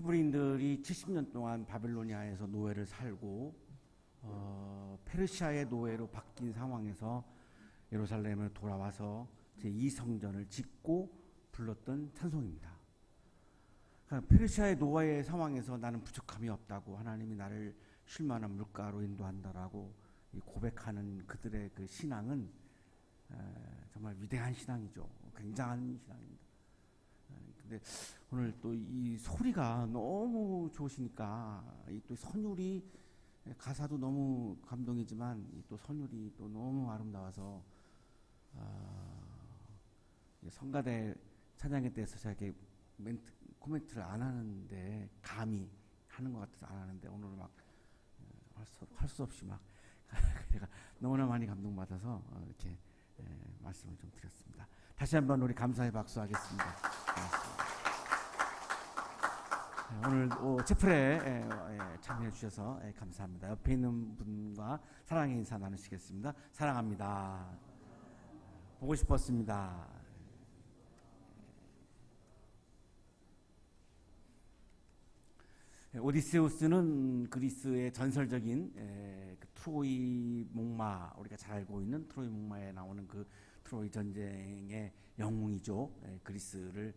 히브리인들이 70년 동안 바벨로니아에서 노예를 살고 페르시아의 노예로 바뀐 상황에서 예루살렘을 돌아와서 제2성전을 짓고 불렀던 찬송입니다. 그러니까 페르시아의 노예의 상황에서 나는 부족함이 없다고, 하나님이 나를 쉴만한 물가로 인도한다라고 고백하는 그들의 그 신앙은 정말 위대한 신앙이죠. 굉장한 신앙입니다. 근데 오늘 또 이 소리가 너무 좋으시니까 이 또 선율이, 가사도 너무 감동이지만 또 선율이 또 너무 아름다워서 성가대 찬양회 때에서 제가 이렇게 코멘트를 안 하는데, 감히 하는 것 같아서 안 하는데 오늘 막 할 수 없이 막 제가 너무나 많이 감동받아서 이렇게 말씀을 좀 드렸습니다. 다시 한번 우리 감사의 박수하겠습니다. 오늘 채플에 참여해 주셔서 감사합니다. 옆에 있는 분과 사랑의 인사 나누시겠습니다. 사랑합니다. 보고 싶었습니다. 오디세우스는 그리스의 전설적인 그 트로이 목마, 우리가 잘 알고 있는 트로이 목마에 나오는 그 트로이 전쟁의 영웅이죠. 그리스를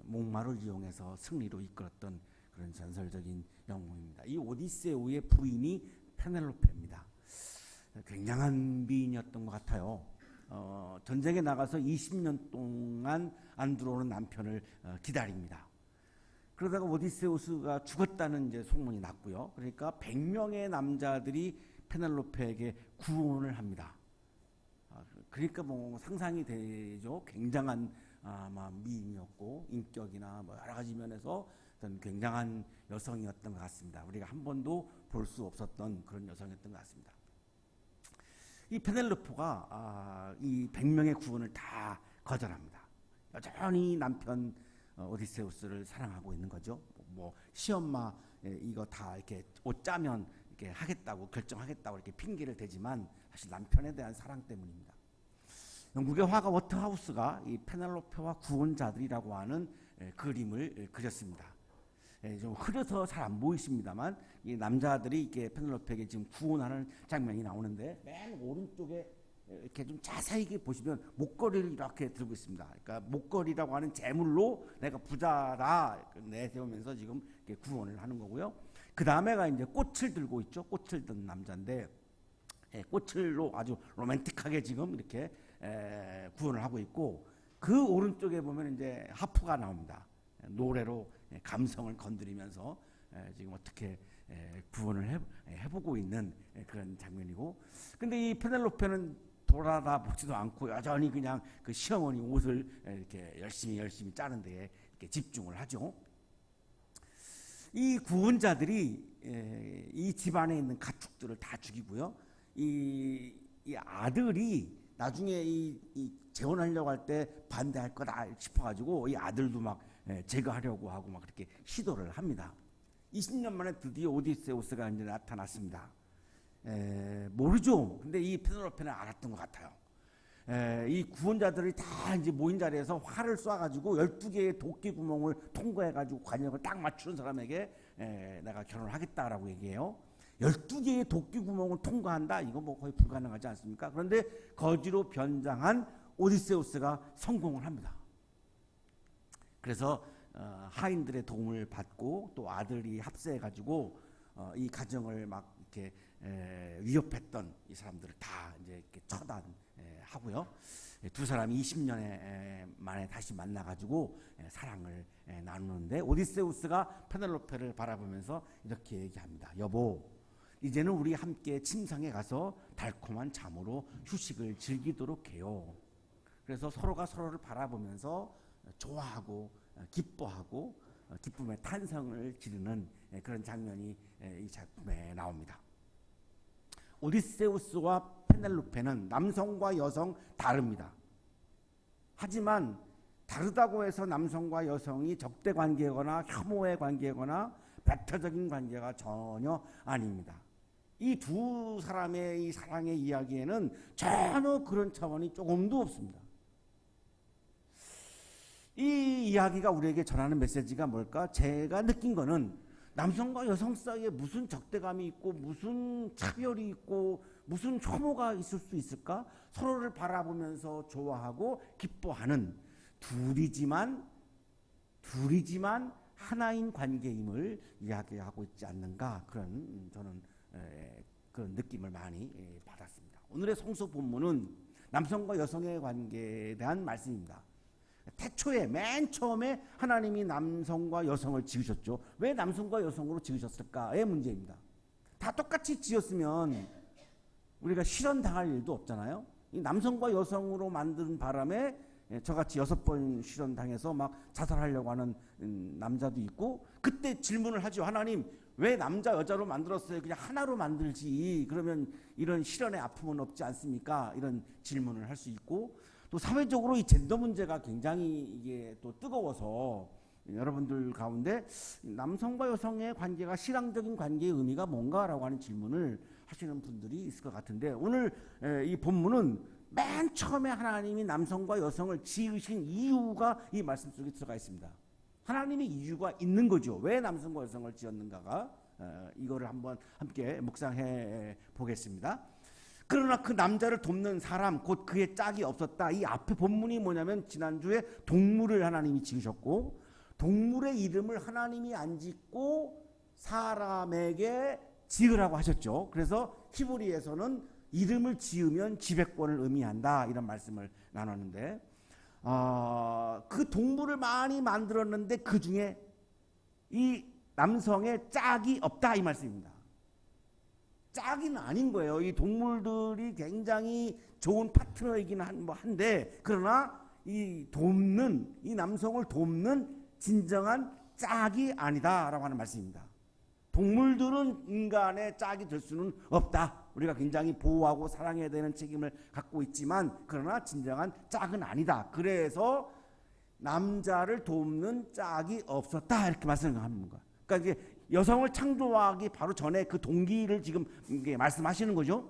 목마를 이용해서 승리로 이끌었던 그런 전설적인 영웅입니다. 이 오디세우의 부인이 페넬로페입니다. 굉장한 미인이었던 것 같아요. 전쟁에 나가서 20년 동안 안 들어오는 남편을 기다립니다. 그러다가 오디세우스가 죽었다는 이제 소문이 났고요. 그러니까 100명의 남자들이 페넬로페에게 구원을 합니다. 그러니까 뭐 상상이 되죠. 굉장한 미인이었고 인격이나 뭐 여러 가지 면에서 어떤 굉장한 여성이었던 것 같습니다. 우리가 한 번도 볼 수 없었던 그런 여성이었던 것 같습니다. 이 페넬로페가 이 100명의 구원을 다 거절합니다. 여전히 남편 오디세우스를 사랑하고 있는 거죠. 뭐 시엄마 이거 다 이렇게 옷 짜면 이렇게 하겠다고, 결정하겠다고 이렇게 핑계를 대지만 사실 남편에 대한 사랑 때문입니다. 영국의 화가 워터하우스가 이 페넬로페와 구원자들이라고 하는 그림을 그렸습니다. 좀 흐려서 잘 안 보이십니다만 이 남자들이 이렇게 페넬로페에게 지금 구원하는 장면이 나오는데, 맨 오른쪽에 이렇게 좀 자세히 보시면 목걸이를 이렇게 들고 있습니다. 그러니까 목걸이라고 하는 재물로 내가 부자라 내세우면서 지금 이렇게 구원을 하는 거고요. 그 다음에가 이제 꽃을 들고 있죠. 꽃을 든 남자인데 꽃을로 아주 로맨틱하게 지금 이렇게 구원을 하고 있고, 그 오른쪽에 보면 이제 하프가 나옵니다. 노래로 감성을 건드리면서 지금 어떻게 구원을 해보고 있는 그런 장면이고, 근데 이 페넬로페는 돌아다 보지도 않고 여전히 그냥 그 시어머니 옷을 이렇게 열심히 짜는 데에 이렇게 집중을 하죠. 이 구원자들이 이 집안에 있는 가축들을 다 죽이고요. 이 아들이 나중에 이 재혼하려고 할 때 반대할 거다 싶어가지고 이 아들도 막 제거하려고 하고 막 그렇게 시도를 합니다. 20년 만에 드디어 오디세우스가 이제 나타났습니다. 모르죠. 근데 이 페넬로페는 알았던 것 같아요. 이 구원자들이 다 이제 모인 자리에서 활을 쏴가지고 12개의 도끼 구멍을 통과해가지고 관역을 딱 맞추는 사람에게 내가 결혼을 하겠다라고 얘기해요. 12개의 도끼 구멍을 통과한다? 이거 뭐 거의 불가능하지 않습니까? 그런데 거지로 변장한 오디세우스가 성공을 합니다. 그래서 하인들의 도움을 받고 또 아들이 합세해가지고 이 가정을 막 이렇게 위협했던 이 사람들을 다 이제 이렇게 처단하고요. 두 사람이 20년에 만에 다시 만나가지고 사랑을 나누는데, 오디세우스가 페넬로페를 바라보면서 이렇게 얘기합니다. 여보, 이제는 우리 함께 침상에 가서 달콤한 잠으로 휴식을 즐기도록 해요. 그래서 서로가 서로를 바라보면서 좋아하고 기뻐하고 기쁨의 탄성을 지르는 그런 장면이 이 작품에 나옵니다. 오디세우스와 페넬로페는 남성과 여성 다릅니다. 하지만 다르다고 해서 남성과 여성이 적대 관계거나 혐오의 관계거나 배타적인 관계가 전혀 아닙니다. 이 두 사람의 이 사랑의 이야기에는 전혀 그런 차원이 조금도 없습니다. 이 이 이야기가 우리에게 전하는 메시지가 뭘까? 제가 느낀 거는 남성과 여성 사이에 무슨 적대감이 있고 무슨 차별이 있고 무슨 혐오가 있을 수 있을까? 서로를 바라보면서 좋아하고 기뻐하는 둘이지만 하나인 관계임을 이야기하고 있지 않는가, 그런 저는 그런 느낌을 많이 받았습니다. 오늘의 성서 본문은 남성과 여성의 관계에 대한 말씀입니다. 태초에 맨 처음에 하나님이 남성과 여성을 지으셨죠. 왜 남성과 여성으로 지으셨을까의 문제입니다. 다 똑같이 지었으면 우리가 실현당할 일도 없잖아요. 이 남성과 여성으로 만든 바람에 저같이 6번 실현당해서 막 자살하려고 하는 남자도 있고, 그때 질문을 하죠. 하나님, 왜 남자 여자로 만들었어요? 그냥 하나로 만들지. 그러면 이런 실현의 아픔은 없지 않습니까? 이런 질문을 할 수 있고, 또 사회적으로 이 젠더 문제가 굉장히 이게 또 뜨거워서 여러분들 가운데 남성과 여성의 관계가 실황적인 관계의 의미가 뭔가라고 하는 질문을 하시는 분들이 있을 것 같은데, 오늘 이 본문은 맨 처음에 하나님이 남성과 여성을 지으신 이유가 이 말씀 속에 들어가 있습니다. 하나님의 이유가 있는 거죠. 왜 남성과 여성을 지었는가가, 이거를 한번 함께 묵상해 보겠습니다. 그러나 그 남자를 돕는 사람, 곧 그의 짝이 없었다. 이 앞에 본문이 뭐냐면 지난주에 동물을 하나님이 지으셨고, 동물의 이름을 하나님이 안 짓고 사람에게 지으라고 하셨죠. 그래서 히브리에서는 이름을 지으면 지배권을 의미한다, 이런 말씀을 나눴는데, 그 동물을 많이 만들었는데 그 중에 이 남성의 짝이 없다, 이 말씀입니다. 짝이는 아닌 거예요. 이 동물들이 굉장히 좋은 파트너이긴 한데, 그러나 이 남성을 돕는 진정한 짝이 아니다라고 하는 말씀입니다. 동물들은 인간의 짝이 될 수는 없다. 우리가 굉장히 보호하고 사랑해야 되는 책임을 갖고 있지만, 그러나 진정한 짝은 아니다. 그래서 남자를 돕는 짝이 없었다, 이렇게 말씀하는 거예요. 그러니까 이게 여성을 창조하기 바로 전에 그 동기를 지금 이게 말씀하시는 거죠.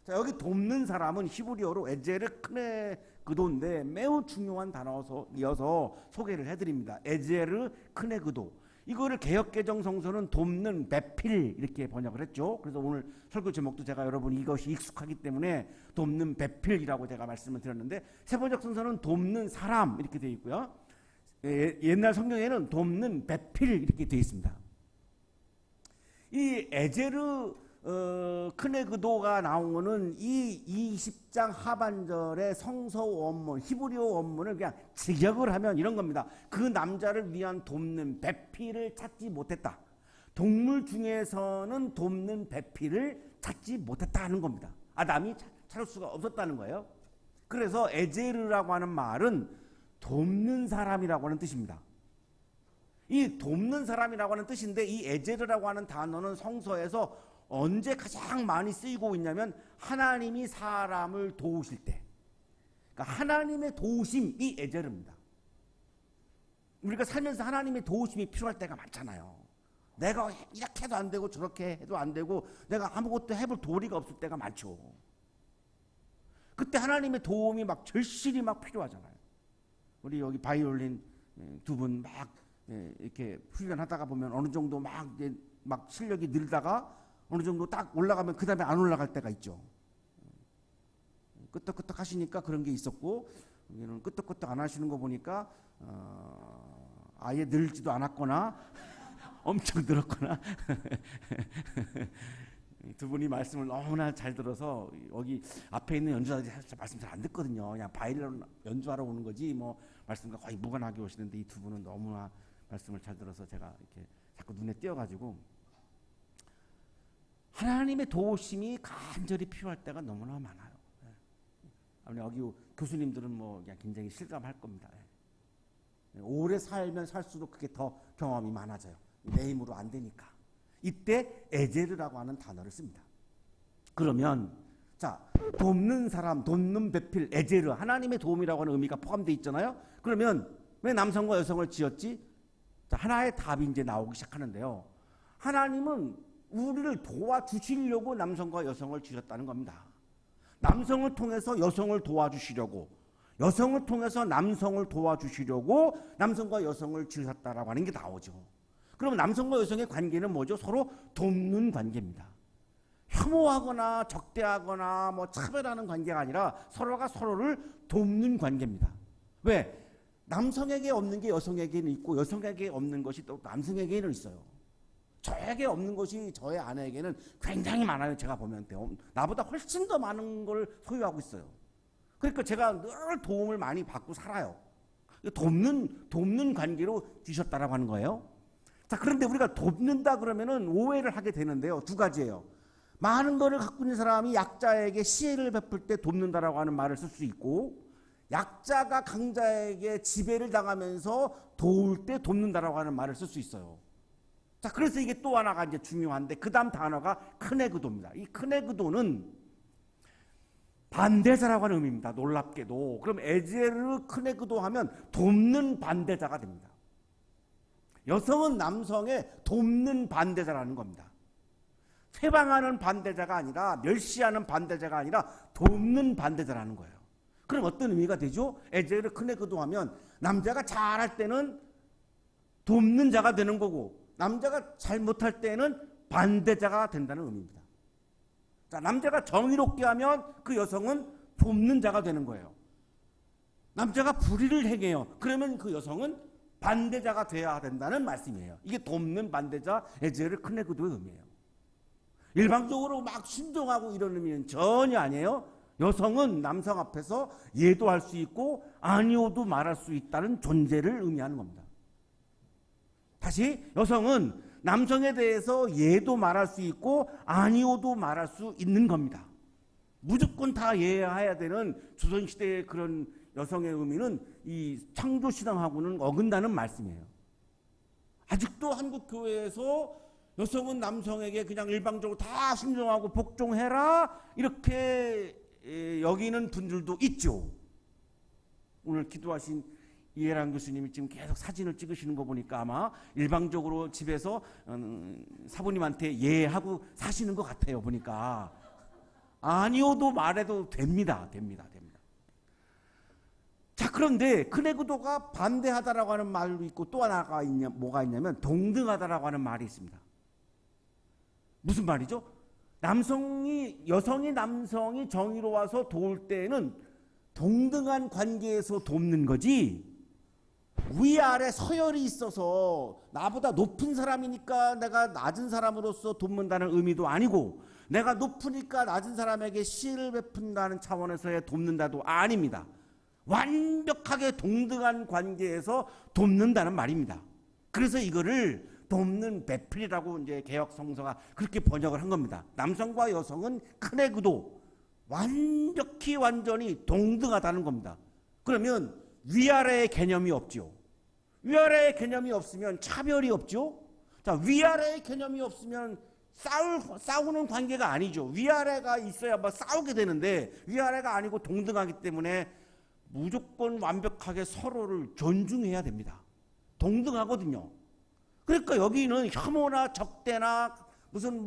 자, 여기 돕는 사람은 히브리어로 에제르 크네그도인데 매우 중요한 단어이어서 소개를 해드립니다. 에제르 크네그도. 이거를 개역개정 성서는 돕는 배필 이렇게 번역을 했죠. 그래서 오늘 설교 제목도 제가 여러분 이것이 익숙하기 때문에 돕는 배필이라고 제가 말씀을 드렸는데, 세번역 성서는 돕는 사람 이렇게 되어 있고요. 옛날 성경에는 돕는 배필 이렇게 되어 있습니다. 이 에제르 크네그도가 나온 거는 이 20장 하반절의 성서 원문, 히브리어 원문을 그냥 직역을 하면 이런 겁니다. 그 남자를 위한 돕는 배필을 찾지 못했다. 동물 중에서는 돕는 배필을 찾지 못했다는 겁니다. 아담이 찾을 수가 없었다는 거예요. 그래서 에제르라고 하는 말은 돕는 사람이라고 하는 뜻입니다. 이 돕는 사람이라고 하는 뜻인데, 이 에제르라고 하는 단어는 성서에서 언제 가장 많이 쓰이고 있냐면 하나님이 사람을 도우실 때, 그러니까 하나님의 도우심이 에제르입니다. 우리가 살면서 하나님의 도우심이 필요할 때가 많잖아요. 내가 이렇게 해도 안 되고 저렇게 해도 안 되고 내가 아무것도 해볼 도리가 없을 때가 많죠. 그때 하나님의 도움이 막 절실히 막 필요하잖아요. 우리 여기 바이올린 두 분 막 이렇게 훈련하다가 보면 어느 정도 막 실력이 늘다가 어느 정도 딱 올라가면 그 다음에 안 올라갈 때가 있죠. 끄떡끄떡 하시니까 그런 게 있었고, 여기는 끄떡끄떡 안 하시는 거 보니까 아예 늘지도 않았거나 엄청 늘었거나 두 분이 말씀을 너무나 잘 들어서 여기 앞에 있는 연주자들이 말씀 잘 안 듣거든요. 그냥 바이올린 연주하러 오는 거지 뭐 말씀과 거의 무관하게 오시는데, 이 두 분은 너무나 말씀을 잘 들어서 제가 이렇게 자꾸 눈에 띄어가지고, 하나님의 도우심이 간절히 필요할 때가 너무나 많아요. 여기 교수님들은 뭐 그냥 굉장히 실감할 겁니다. 오래 살면 살수록 그게 더 경험이 많아져요. 내 힘으로 안 되니까. 이때 에제르라고 하는 단어를 씁니다. 그러면 자, 돕는 사람, 돕는 배필, 에제르, 하나님의 도움이라고 하는 의미가 포함되어 있잖아요. 그러면 왜 남성과 여성을 지었지? 자, 하나의 답이 이제 나오기 시작하는데요. 하나님은 우리를 도와주시려고 남성과 여성을 지었다는 겁니다. 남성을 통해서 여성을 도와주시려고, 여성을 통해서 남성을 도와주시려고 남성과 여성을 지으셨다라고 하는 게 나오죠. 그러면 남성과 여성의 관계는 뭐죠? 서로 돕는 관계입니다. 혐오하거나 적대하거나 뭐 차별하는 관계가 아니라 서로가 서로를 돕는 관계입니다. 왜? 남성에게 없는 게 여성에게는 있고 여성에게 없는 것이 또 남성에게는 있어요. 저에게 없는 것이 저의 아내에게는 굉장히 많아요. 제가 보면 나보다 훨씬 더 많은 걸 소유하고 있어요. 그러니까 제가 늘 도움을 많이 받고 살아요. 돕는 관계로 주셨다라고 하는 거예요. 자, 그런데 우리가 돕는다 그러면은 오해를 하게 되는데요. 두 가지예요. 많은 거를 갖고 있는 사람이 약자에게 시혜를 베풀 때 돕는다라고 하는 말을 쓸 수 있고, 약자가 강자에게 지배를 당하면서 도울 때 돕는다라고 하는 말을 쓸 수 있어요. 자, 그래서 이게 또 하나가 이제 중요한데, 그 다음 단어가 크네그도입니다. 이 크네그도는 반대자라고 하는 의미입니다. 놀랍게도. 그럼 에제르 크네그도 하면 돕는 반대자가 됩니다. 여성은 남성의 돕는 반대자라는 겁니다. 회방하는 반대자가 아니라, 멸시하는 반대자가 아니라 돕는 반대자라는 거예요. 그럼 어떤 의미가 되죠? 에제르 크네그도 하면 남자가 잘할 때는 돕는 자가 되는 거고, 남자가 잘못할 때는 반대자가 된다는 의미입니다. 자, 남자가 정의롭게 하면 그 여성은 돕는 자가 되는 거예요. 남자가 불의를 행해요. 그러면 그 여성은 반대자가 돼야 된다는 말씀이에요. 이게 돕는 반대자 에제르 크네그도의 의미예요. 일방적으로 막 순종하고 이런 의미는 전혀 아니에요. 여성은 남성 앞에서 예도 할 수 있고 아니오도 말할 수 있다는 존재를 의미하는 겁니다. 다시, 여성은 남성에 대해서 예도 말할 수 있고 아니오도 말할 수 있는 겁니다. 무조건 다 예해야 되는 조선시대의 그런 여성의 의미는 이 창조신앙하고는 어긋나는 말씀이에요. 아직도 한국 교회에서 여성은 남성에게 그냥 일방적으로 다 순종하고 복종해라 이렇게 여기는 분들도 있죠. 오늘 기도하신 이해랑 교수님이 지금 계속 사진을 찍으시는 거 보니까 아마 일방적으로 집에서 사부님한테 예하고 사시는 것 같아요. 보니까 아니오도 말해도 됩니다. 자, 그런데 크네그도가 반대하다라고 하는 말도 있고 또 하나가 뭐가 있냐면 동등하다라고 하는 말이 있습니다. 무슨 말이죠? 여성이 남성이 정의로워서 도울 때에는 동등한 관계에서 돕는 거지, 위아래 서열이 있어서 나보다 높은 사람이니까 내가 낮은 사람으로서 돕는다는 의미도 아니고, 내가 높으니까 낮은 사람에게 시혜를 베푼다는 차원에서의 돕는다도 아닙니다. 완벽하게 동등한 관계에서 돕는다는 말입니다. 그래서 이거를 돕는 베풀이라고 이제 개역 성서가 그렇게 번역을 한 겁니다. 남성과 여성은 크네그도 완전히 동등하다는 겁니다. 그러면 위아래의 개념이 없죠. 위아래의 개념이 없으면 차별이 없죠. 자, 위아래의 개념이 없으면 싸우는 관계가 아니죠. 위아래가 있어야 뭐 싸우게 되는데 위아래가 아니고 동등하기 때문에 무조건 완벽하게 서로를 존중해야 됩니다. 동등하거든요. 그러니까 여기는 혐오나 적대나 무슨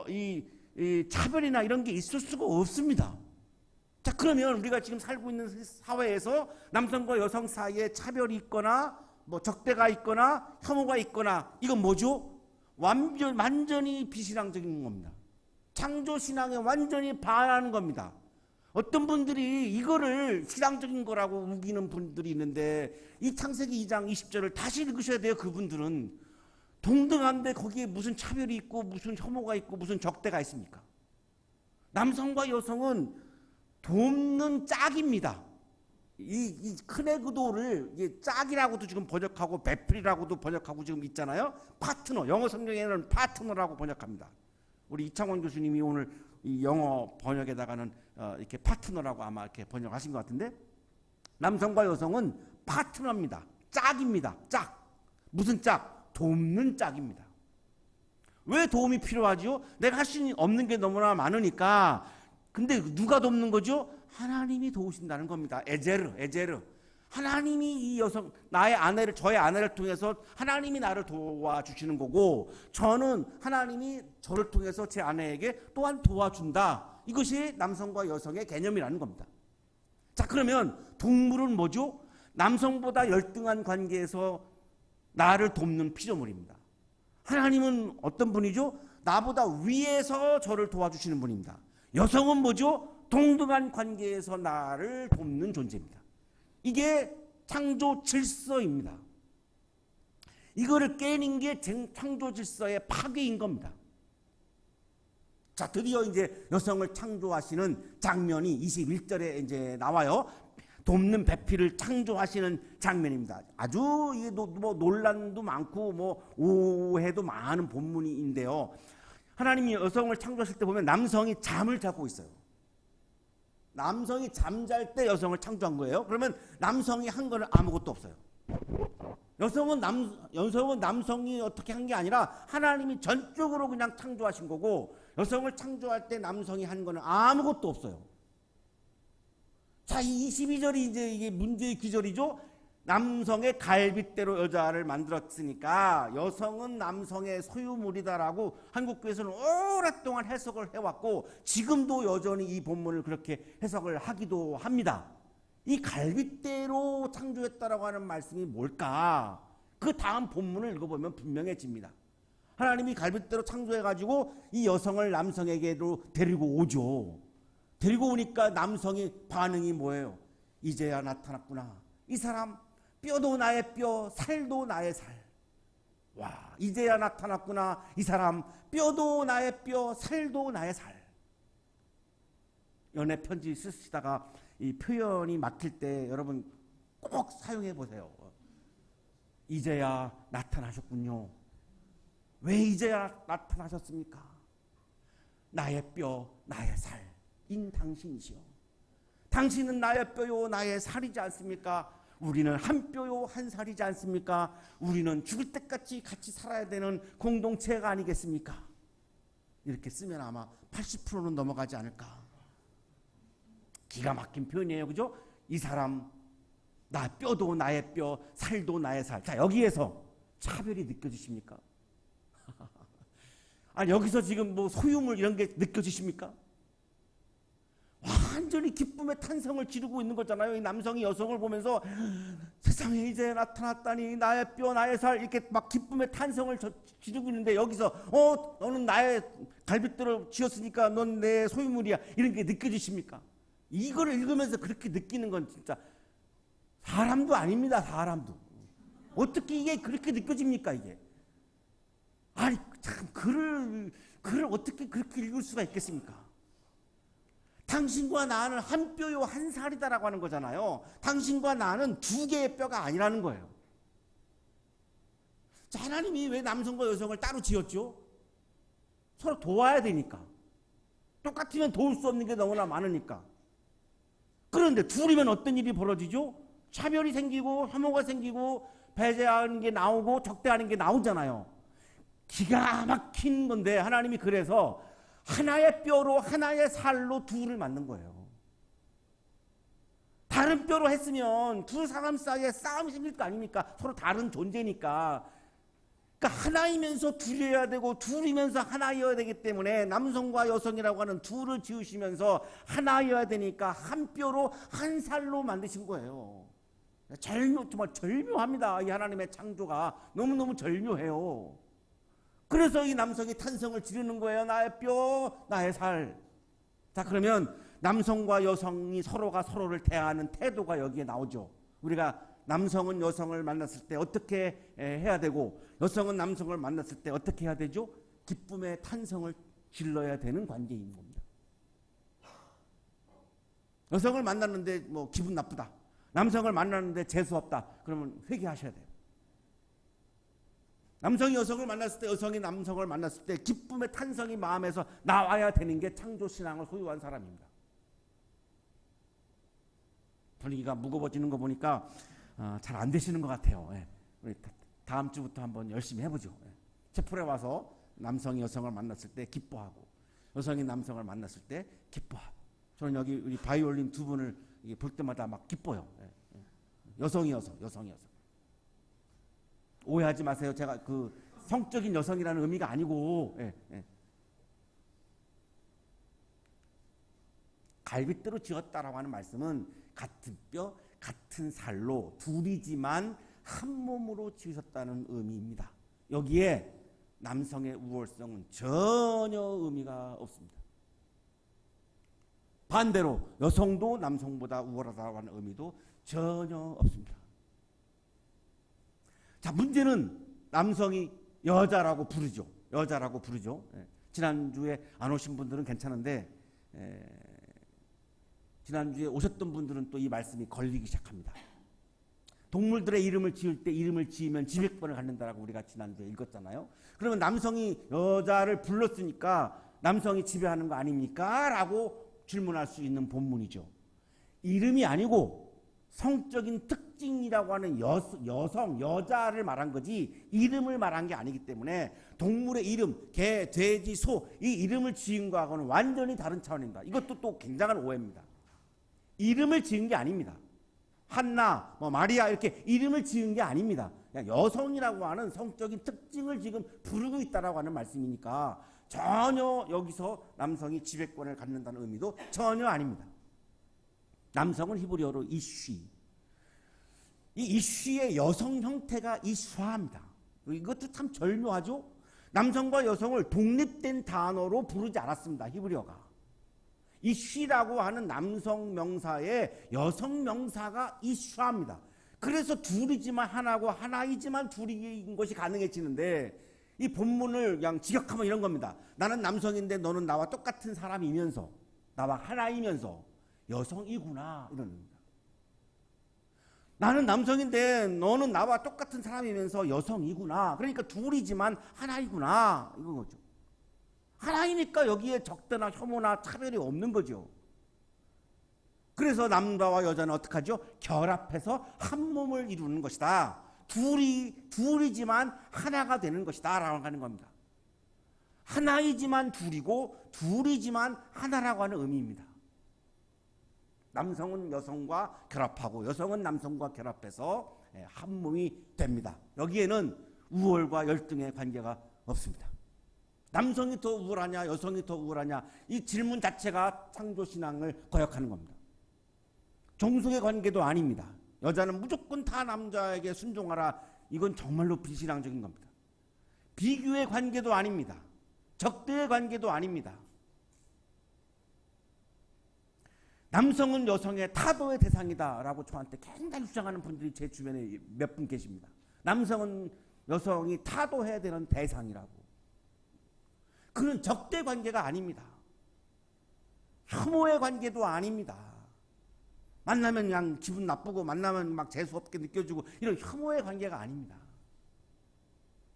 이 차별이나 이런 게 있을 수가 없습니다. 자, 그러면 우리가 지금 살고 있는 사회에서 남성과 여성 사이에 차별이 있거나 뭐 적대가 있거나 혐오가 있거나, 이건 뭐죠? 완전히 비신앙적인 겁니다. 창조신앙에 완전히 반하는 겁니다. 어떤 분들이 이거를 신앙적인 거라고 우기는 분들이 있는데, 이 창세기 2장 20절을 다시 읽으셔야 돼요. 그분들은 동등한데 거기에 무슨 차별이 있고 무슨 혐오가 있고 무슨 적대가 있습니까? 남성과 여성은 돕는 짝입니다. 이 크네그도를 짝이라고도 지금 번역하고 베풀이라고도 번역하고 지금 있잖아요. 파트너, 영어 성경에는 파트너라고 번역합니다. 우리 이창원 교수님이 오늘 이 영어 번역에다가는 이렇게 파트너라고 아마 이렇게 번역하신 것 같은데, 남성과 여성은 파트너입니다. 짝입니다. 짝. 무슨 짝? 돕는 짝입니다. 왜 도움이 필요하죠? 내가 할 수 없는 게 너무나 많으니까. 근데 누가 돕는 거죠? 하나님이 도우신다는 겁니다. 에제르. 하나님이 이 여성, 저의 아내를 통해서 하나님이 나를 도와주시는 거고, 저는 하나님이 저를 통해서 제 아내에게 또한 도와준다. 이것이 남성과 여성의 개념이라는 겁니다. 자, 그러면 동물은 뭐죠? 남성보다 열등한 관계에서 나를 돕는 피조물입니다. 하나님은 어떤 분이죠? 나보다 위에서 저를 도와주시는 분입니다. 여성은 뭐죠? 동등한 관계에서 나를 돕는 존재입니다. 이게 창조 질서입니다. 이거를 깨는 게 창조 질서의 파괴인 겁니다. 자, 드디어 이제 여성을 창조하시는 장면이 21절에 이제 나와요. 돕는 배필을 창조하시는 장면입니다. 아주 이게 뭐 논란도 많고 뭐 오해도 많은 본문인데요. 하나님이 여성을 창조하실 때 보면 남성이 잠을 자고 있어요. 남성이 잠잘 때 여성을 창조한 거예요. 그러면 남성이 한 거는 아무것도 없어요. 여성은 남성이 어떻게 한 게 아니라 하나님이 전적으로 그냥 창조하신 거고, 여성을 창조할 때 남성이 한 거는 아무것도 없어요. 자, 이 22절이 이제 이게 문제의 귀절이죠. 남성의 갈빗대로 여자를 만들었으니까 여성은 남성의 소유물이다라고 한국교회에서는 오랫동안 해석을 해왔고, 지금도 여전히 이 본문을 그렇게 해석을 하기도 합니다. 이 갈빗대로 창조했다라고 하는 말씀이 뭘까? 그 다음 본문을 읽어보면 분명해집니다. 하나님이 갈빗대로 창조해가지고 이 여성을 남성에게로 데리고 오죠. 데리고 오니까 남성의 반응이 뭐예요? 이제야 나타났구나. 이 사람 뼈도 나의 뼈, 살도 나의 살. 와, 이제야 나타났구나. 이 사람 뼈도 나의 뼈, 살도 나의 살. 연애 편지 쓰시다가 이 표현이 막힐 때 여러분 꼭 사용해 보세요. 이제야 나타나셨군요. 왜 이제야 나타나셨습니까? 나의 뼈, 나의 살인 당신이시여. 당신은 나의 뼈요, 나의 살이지 않습니까? 우리는 한 뼈요, 한 살이지 않습니까? 우리는 죽을 때까지 같이 살아야 되는 공동체가 아니겠습니까? 이렇게 쓰면 아마 80%는 넘어가지 않을까. 기가 막힌 표현이에요. 그죠? 이 사람, 나 뼈도 나의 뼈, 살도 나의 살. 자, 여기에서 차별이 느껴지십니까? 아니, 여기서 지금 뭐 소유물 이런 게 느껴지십니까? 완전히 기쁨의 탄성을 지르고 있는 거잖아요. 이 남성이 여성을 보면서 세상에 이제 나타났다니 나의 뼈 나의 살 이렇게 막 기쁨의 탄성을 지르고 있는데, 여기서 너는 나의 갈빗대로 지었으니까 넌 내 소유물이야 이런 게 느껴지십니까? 이거를 읽으면서 그렇게 느끼는 건 진짜 사람도 아닙니다. 사람도. 어떻게 이게 그렇게 느껴집니까 이게? 아니 참 글을 어떻게 그렇게 읽을 수가 있겠습니까? 당신과 나는 한 뼈요 한 살이다라고 하는 거잖아요. 당신과 나는 두 개의 뼈가 아니라는 거예요. 자, 하나님이 왜 남성과 여성을 따로 지었죠? 서로 도와야 되니까. 똑같으면 도울 수 없는 게 너무나 많으니까. 그런데 둘이면 어떤 일이 벌어지죠? 차별이 생기고 혐오가 생기고 배제하는 게 나오고 적대하는 게 나오잖아요. 기가 막힌 건데 하나님이 그래서 하나의 뼈로 하나의 살로 둘을 만든 거예요. 다른 뼈로 했으면 두 사람 사이에 싸움이 생길 거 아닙니까? 서로 다른 존재니까. 그러니까 하나이면서 둘이어야 되고 둘이면서 하나여야 되기 때문에 남성과 여성이라고 하는 둘을 지으시면서 하나여야 되니까 한 뼈로 한 살로 만드신 거예요. 정말 절묘합니다. 이 하나님의 창조가 너무너무 절묘해요. 그래서 이 남성이 탄성을 지르는 거예요. 나의 뼈, 나의 살. 자, 그러면 남성과 여성이 서로가 서로를 대하는 태도가 여기에 나오죠. 우리가 남성은 여성을 만났을 때 어떻게 해야 되고 여성은 남성을 만났을 때 어떻게 해야 되죠? 기쁨의 탄성을 질러야 되는 관계인 겁니다. 여성을 만났는데 뭐 기분 나쁘다. 남성을 만났는데 재수 없다. 그러면 회개하셔야 돼요. 남성이 여성을 만났을 때, 여성이 남성을 만났을 때 기쁨의 탄성이 마음에서 나와야 되는 게 창조신앙을 소유한 사람입니다. 분위기가 무거워지는 거 보니까 잘 안 되시는 것 같아요. 예. 우리 다음 주부터 한번 열심히 해보죠. 예. 채플에 와서 남성이 여성을 만났을 때 기뻐하고 여성이 남성을 만났을 때 기뻐하고. 저는 여기 우리 바이올린 두 분을 볼 때마다 막 기뻐요. 예. 여성이어서. 오해하지 마세요. 제가 그 성적인 여성이라는 의미가 아니고 갈빗대로 지었다라고 하는 말씀은 같은 뼈, 같은 살로 둘이지만 한 몸으로 지으셨다는 의미입니다. 여기에 남성의 우월성은 전혀 의미가 없습니다. 반대로 여성도 남성보다 우월하다고 하는 의미도 전혀 없습니다. 자, 문제는 남성이 여자라고 부르죠. 여자라고 부르죠. 지난주에 안 오신 분들은 괜찮은데 지난주에 오셨던 분들은 또 이 말씀이 걸리기 시작합니다. 동물들의 이름을 지을 때 이름을 지으면 지백번을 갖는다라고 우리가 지난주에 읽었잖아요. 그러면 남성이 여자를 불렀으니까 남성이 지배하는 거 아닙니까? 라고 질문할 수 있는 본문이죠. 이름이 아니고 성적인 특징이라고 하는 여성, 여자를 말한 거지 이름을 말한 게 아니기 때문에 동물의 이름, 개, 돼지, 소 이 이름을 지은 거하고는 완전히 다른 차원입니다. 이것도 또 굉장한 오해입니다. 이름을 지은 게 아닙니다. 한나, 마리아 이렇게 이름을 지은 게 아닙니다. 그냥 여성이라고 하는 성적인 특징을 지금 부르고 있다라고 하는 말씀이니까 전혀 여기서 남성이 지배권을 갖는다는 의미도 전혀 아닙니다. 남성은 히브리어로 이쉬. 이 이쉬의 여성 형태가 이슈화입니다. 이것도 참 절묘하죠. 남성과 여성을 독립된 단어로 부르지 않았습니다. 히브리어가. 이쉬라고 하는 남성 명사에 여성 명사가 이슈화입니다. 그래서 둘이지만 하나고 하나이지만 둘인 것이 가능해지는데 이 본문을 그냥 직역하면 이런 겁니다. 나는 남성인데 너는 나와 똑같은 사람이면서 나와 하나이면서 여성이구나 이런 겁니다. 나는 남성인데 너는 나와 똑같은 사람이면서 여성이구나. 그러니까 둘이지만 하나이구나 이건 거죠. 하나이니까 여기에 적대나 혐오나 차별이 없는 거죠. 그래서 남자와 여자는 어떻게 하죠? 결합해서 한 몸을 이루는 것이다. 둘이지만 하나가 되는 것이다 라고 하는 겁니다. 하나이지만 둘이고 둘이지만 하나라고 하는 의미입니다. 남성은 여성과 결합하고 여성은 남성과 결합해서 한 몸이 됩니다. 여기에는 우월과 열등의 관계가 없습니다. 남성이 더 우월하냐 여성이 더 우월하냐 이 질문 자체가 창조신앙을 거역하는 겁니다. 종속의 관계도 아닙니다. 여자는 무조건 다 남자에게 순종하라 이건 정말로 비신앙적인 겁니다. 비교의 관계도 아닙니다. 적대의 관계도 아닙니다. 남성은 여성의 타도의 대상이다라고 저한테 굉장히 주장하는 분들이 제 주변에 몇 분 계십니다. 남성은 여성이 타도해야 되는 대상이라고. 그는 적대 관계가 아닙니다. 혐오의 관계도 아닙니다. 만나면 그냥 기분 나쁘고 만나면 막 재수없게 느껴지고 이런 혐오의 관계가 아닙니다.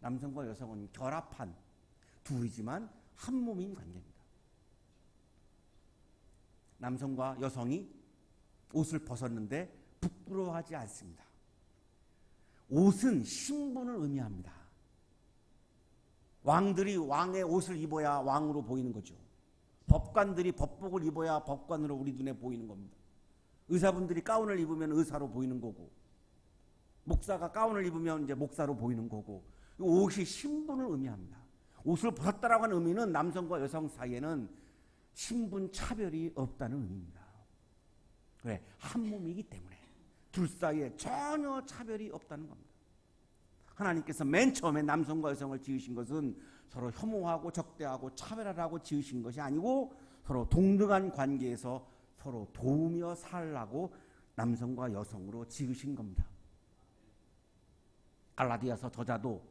남성과 여성은 결합한 둘이지만 한 몸인 관계입니다. 남성과 여성이 옷을 벗었는데 부끄러워하지 않습니다. 옷은 신분을 의미합니다. 왕들이 왕의 옷을 입어야 왕으로 보이는 거죠. 법관들이 법복을 입어야 법관으로 우리 눈에 보이는 겁니다. 의사분들이 가운을 입으면 의사로 보이는 거고 목사가 가운을 입으면 이제 목사로 보이는 거고 옷이 신분을 의미합니다. 옷을 벗었다라고 하는 의미는 남성과 여성 사이에는 신분 차별이 없다는 의미입니다. 왜? 한 몸이기 때문에 둘 사이에 전혀 차별이 없다는 겁니다. 하나님께서 맨 처음에 남성과 여성을 지으신 것은 서로 혐오하고 적대하고 차별하라고 지으신 것이 아니고 서로 동등한 관계에서 서로 도우며 살라고 남성과 여성으로 지으신 겁니다. 갈라디아서 저자도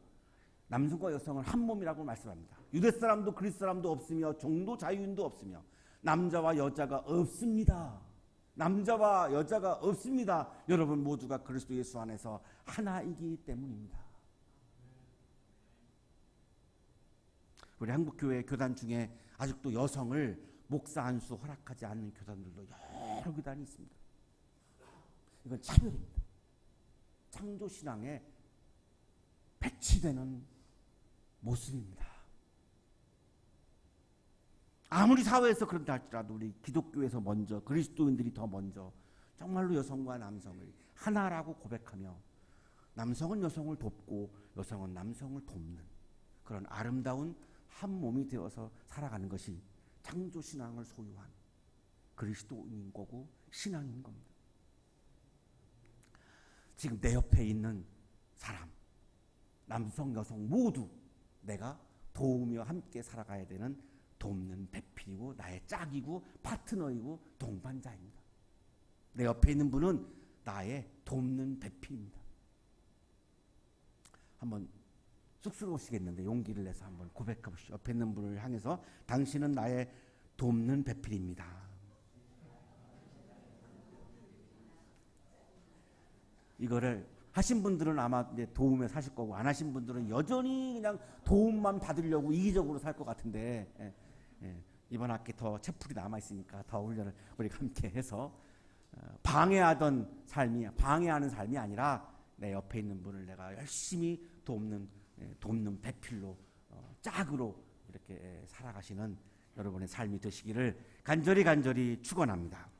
남성과 여성을 한 몸이라고 말씀합니다. 유대 사람도 그리스 사람도 없으며 종도 자유인도 없으며 남자와 여자가 없습니다. 남자와 여자가 없습니다. 여러분 모두가 그리스도 예수 안에서 하나이기 때문입니다. 우리 한국교회 교단 중에 아직도 여성을 목사 안수 허락하지 않는 교단들도 여러 교단이 있습니다. 이건 차별입니다. 창조신앙에 배치되는 모습입니다. 아무리 사회에서 그런다 할지라도 우리 기독교에서 먼저 그리스도인들이 더 먼저 정말로 여성과 남성을 하나라고 고백하며 남성은 여성을 돕고 여성은 남성을 돕는 그런 아름다운 한 몸이 되어서 살아가는 것이 창조신앙을 소유한 그리스도인인 거고 신앙인 겁니다. 지금 내 옆에 있는 사람, 남성, 여성 모두 내가 도우며 함께 살아가야 되는 돕는 배필이고 나의 짝이고 파트너이고 동반자입니다. 내 옆에 있는 분은 나의 돕는 배필입니다. 한번 쑥스러우시겠는데 용기를 내서 한번 고백해 보시죠. 옆에 있는 분을 향해서 당신은 나의 돕는 배필입니다. 이거를 하신 분들은 아마 이제 도움에 사실 거고 안 하신 분들은 여전히 그냥 도움만 받으려고 이기적으로 살 것 같은데 이번 학기 더 채플이 남아 있으니까 더 훈련을 우리가 함께 해서 방해하는 삶이 아니라 내 옆에 있는 분을 내가 열심히 돕는 배필로 짝으로 이렇게 살아가시는 여러분의 삶이 되시기를 간절히 축원합니다.